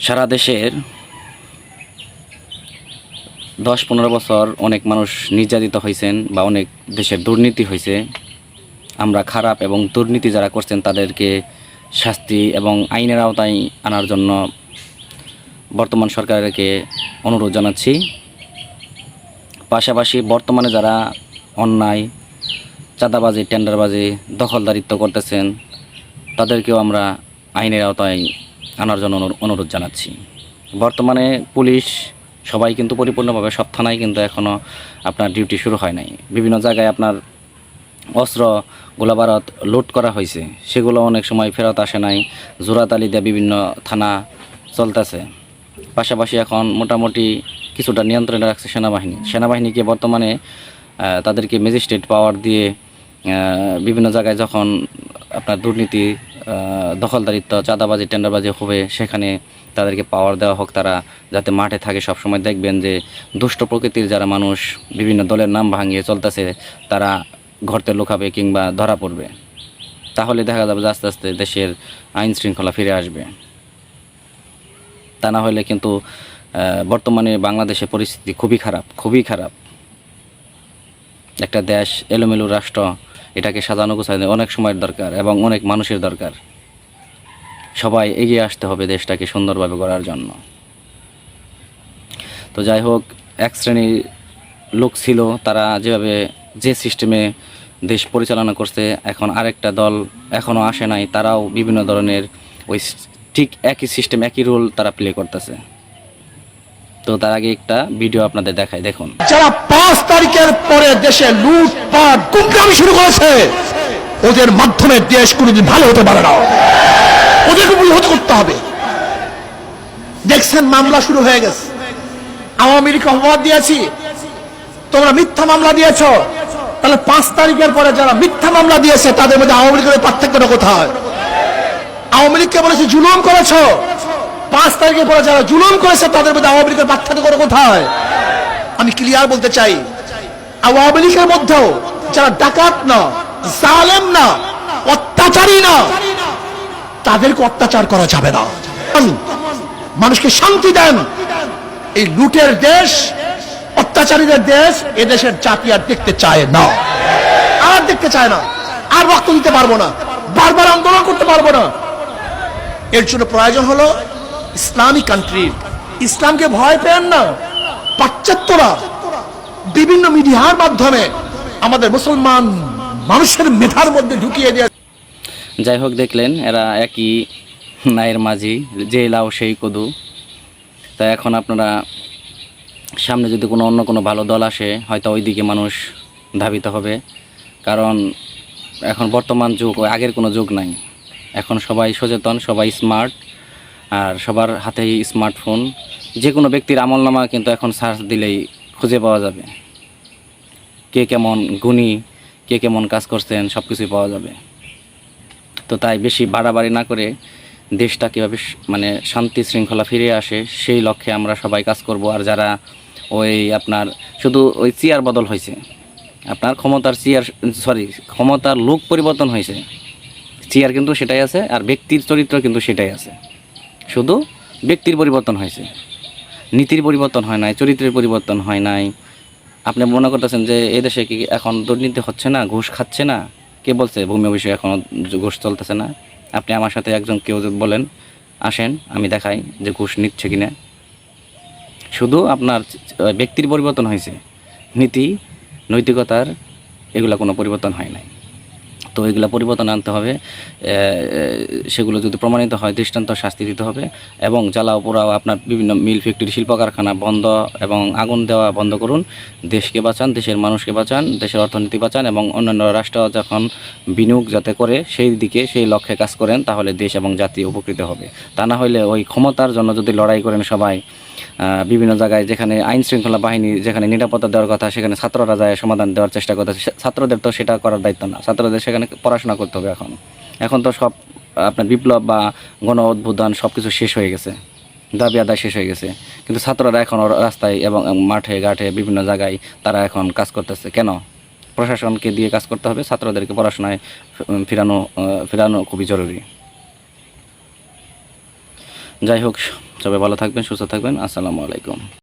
সারা দেশের 10-15 বছর অনেক মানুষ নির্যাতিত হয়েছেন বা অনেক দেশের দুর্নীতি হয়েছে। আমরা খারাপ এবং দুর্নীতি যারা করছেন তাদেরকে শাস্তি এবং আইনের আওতায় আনার জন্য বর্তমান সরকারকে অনুরোধ জানাচ্ছি। পাশাপাশি বর্তমানে যারা অন্যায়, চাঁদাবাজি, টেন্ডারবাজি, দখলদারিত্ব করতেছেন তাদেরকেও আমরা আইনের আওতায় আনার জন্য অনুরোধ জানাচ্ছি। বর্তমানে পুলিশ সবাই কিন্তু পরিপূর্ণভাবে সব থানায় কিন্তু এখনও আপনার ডিউটি শুরু হয় নাই। বিভিন্ন জায়গায় আপনার অস্ত্র, গোলাবারুদ লুট করা হয়েছে, সেগুলো অনেক সময় ফেরত আসে নাই। জোরাতালি দিয়ে বিভিন্ন থানা চলতেছে। পাশাপাশি এখন মোটামুটি কিছুটা নিয়ন্ত্রণে রাখছে সেনাবাহিনীকে বর্তমানে তাদেরকে ম্যাজিস্ট্রেট পাওয়ার দিয়ে বিভিন্ন জায়গায় যখন আপনার দুর্নীতি, দখলদারিত্ব, চাঁদাবাজি, টেন্ডারবাজি হবে সেখানে তাদেরকে পাওয়ার দেওয়া হোক। তারা যাতে মাঠে থাকে। সবসময় দেখবেন যে দুষ্ট প্রকৃতির যারা মানুষ বিভিন্ন দলের নাম ভাঙিয়ে চলতেছে তারা ঘরতে লুকাবে কিংবা ধরা পড়বে। তাহলে দেখা যাবে যে আস্তে আস্তে দেশের আইন শৃঙ্খলা ফিরে আসবে। তা না হলে কিন্তু বর্তমানে বাংলাদেশের পরিস্থিতি খুবই খারাপ। একটা দেশ, এলোমেলো রাষ্ট্র, এটাকে সাজানো গোছানো অনেক সময়ের দরকার এবং অনেক মানুষের দরকার। সবাই এগিয়ে আসতে হবে দেশটাকে সুন্দরভাবে গড়ার জন্য। তো যাই হোক, এক শ্রেণীর লোক ছিল, তারা যেভাবে যে সিস্টেমে দেশ পরিচালনা করছে, এখন আরেকটা দল এখনও আসে নাই, তারাও বিভিন্ন ধরনের ওই ঠিক একই সিস্টেম, একই রোল তারা প্লে করতেছে। তো তার আগে একটা ভিডিও আপনাদের দেখাই, দেখুন। যারা 5 তারিখের পরে দেশে লুটপাট গুমরামি শুরু করেছে, ওদের মাধ্যমে দেশ কোনোদিন ভালো হতে পারে না। ওদেরকে প্রতিহত করতে হবে। দেখছেন মামলা শুরু হয়ে গেছে। আওয়ামী লীগকে অপবাদ দিয়েছি, তোমরা মিথ্যা মামলা দিয়েছ। তাহলে 5 তারিখের পরে যারা মিথ্যা মামলা দিয়েছে তাদের মধ্যে আওয়ামী লীগের পার্থক্যটা কোথায়? আওয়ামী লীগকে বলেছে জুলুম করেছ, 5 তারিখের পরে যারা জুলুম করেছে তাদের মধ্যে আওয়ামী লীগের পার্থক্য কোথায়? আমি ক্লিয়ার বলতে চাই, আওয়ামী লীগের মধ্যেও যারা ডাকাত না, জালেম না, অত্যাচারী না, তাদেরকে অত্যাচার করা যাবে না। মানুষকে শান্তি দেন। এই লুটের দেশ, অত্যাচারীদের দেশ, এ দেশের জাতি আর দেখতে চায় না, আর দেখতে চায় না, আর রক্ত দিতে পারবো না, বারবার আন্দোলন করতে পারবো না। এর জন্য প্রয়োজন হলো ইসলামিক কান্ট্রি। ইসলামকে ভয় পেন না। পাশ্চাত্যরা বিভিন্ন মিডিয়ার মাধ্যমে আমাদের মুসলমান মানুষের মেধার মধ্যে ঢুকিয়ে দিয়ে। যাই হোক, দেখলেন এরা একই নায়ের মাঝি, যে লাউ সেই কদু। তা এখন আপনারা সামনে যদি অন্য কোনো ভালো দল আসে, হয়তো ওই দিকে মানুষ ধাবিত হবে। কারণ এখন বর্তমান যুগ ওই আগের কোনো যুগ নাই। এখন সবাই সচেতন, সবাই স্মার্ট, আর সবার হাতেই স্মার্টফোন। যে কোনো ব্যক্তির আমলনামা কিন্তু এখন সার্চ দিলেই খুঁজে পাওয়া যাবে। কে কেমন গুণী, কে কেমন কাজ করছেন, সব কিছুই পাওয়া যাবে। তো তাই বেশি বাড়াবাড়ি না করে দেশটা কীভাবে মানে শান্তি শৃঙ্খলা ফিরে আসে সেই লক্ষ্যে আমরা সবাই কাজ করব। আর যারা ওই আপনার শুধু ওই চেয়ার বদল হয়েছে, আপনার ক্ষমতার লোক পরিবর্তন হয়েছে, চেয়ার কিন্তু সেটাই আছে, আর ব্যক্তির চরিত্র কিন্তু সেটাই আছে। শুধু ব্যক্তির পরিবর্তন হয়েছে, নীতির পরিবর্তন হয় নাই, চরিত্রের পরিবর্তন হয় নাই। আপনি মনে করতেছেন যে এদেশে কি এখন দুর্নীতি হচ্ছে না, ঘুষ খাচ্ছে না? কে বলছে ভূমি অফিসে এখনও ঘুষ চলতেছে না? আপনি আমার সাথে একজন কেউ বলেন, আসেন আমি দেখাই যে ঘুষ নিচ্ছে কিনা। শুধু আপনার ব্যক্তির পরিবর্তন হয়েছে, নীতি নৈতিকতার এগুলা কোনো পরিবর্তন হয় নাই। তো এগুলো পরিবর্তন আনতে হবে। সেগুলো যদি প্রমাণিত হয় দৃষ্টান্ত শাস্তি দিতে হবে। এবং জ্বালাও পোড়াও আপনার বিভিন্ন মিল, ফ্যাক্টরি, শিল্প কারখানা বন্ধ এবং আগুন দেওয়া বন্ধ করুন। দেশকে বাঁচান, দেশের মানুষকে বাঁচান, দেশের অর্থনীতি বাঁচান এবং অন্যান্য রাষ্ট্র যখন বিনিয়োগ যাতে করে সেই দিকে, সেই লক্ষ্যে কাজ করেন, তাহলে দেশ এবং জাতি উপকৃত হবে। তা না হলে ওই ক্ষমতার জন্য যদি লড়াই করেন সবাই, বিভিন্ন জায়গায় যেখানে আইন শৃঙ্খলা বাহিনী, যেখানে নিরাপত্তা দেওয়ার কথা, সেখানে ছাত্ররা যায় সমাধান দেওয়ার চেষ্টা করতেছে। ছাত্রদের তো সেটা করার দায়িত্ব না, ছাত্রদের সেখানে পড়াশোনা করতে হবে। এখন তো সব আপনার বিপ্লব বা গণ অভ্যুত্থান সব কিছু শেষ হয়ে গেছে, দাবি আদায় শেষ হয়ে গেছে, কিন্তু ছাত্ররা এখন রাস্তায় এবং মাঠে ঘাটে বিভিন্ন জায়গায় তারা এখন কাজ করতেছে। কেন? প্রশাসনকে দিয়ে কাজ করতে হবে, ছাত্রদেরকে পড়াশোনায় ফেরানো খুবই জরুরি। যাই হোক, সবাই ভালো থাকবেন, সুস্থ থাকবেন। আসসালামু আলাইকুম।